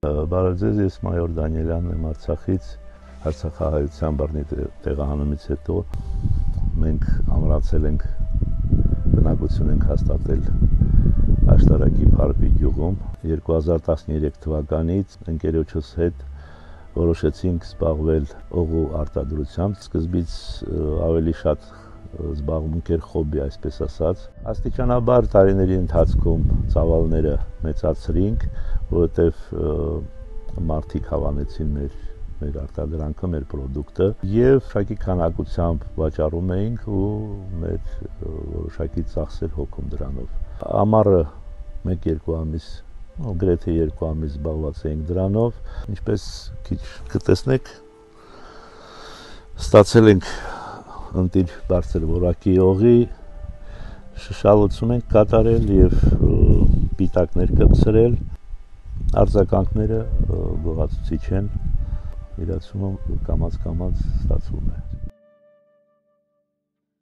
Բարև ձեզ, ես մայոր Դանիելյանն եմ Արցախից, Արցախահայության բռնի տեղահանումից հետո մենք ամրացել ենք, բնակություն ենք հաստատել Աշտարակի Փարպի գյուղում։ 2013 թվականից ընկերոջս հետ որոշեցինք զբաղվել օղու արտադրությամբ, սկզբից ավելի շատ զբաղմունք էր խոբի, այսպես ասած։ Աստիճանաբար տարիների ընթացքում ծավալները մեծացրինք, որովհետև մարդիկ հավանեցին մեր արտադրանքը, մեր պրոդուկտը եւ շակի քանակությամբ վաճառում էինք ու մեր որոշակի ծախսեր հոգում դրանով։ Ամառը 1-2 ամիս, գրեթե 2 ամիս զբաղված էինք դրանով, ինչպես քիչ կտեսնեք, ստացել ենք ընտիր բարձր որակի օղի, շշալցում ենք կատարել եւ պիտակներ կպցրել, արձագանքները գողացուցիչ են, իրացումը կամաց-կամաց ստացվում է։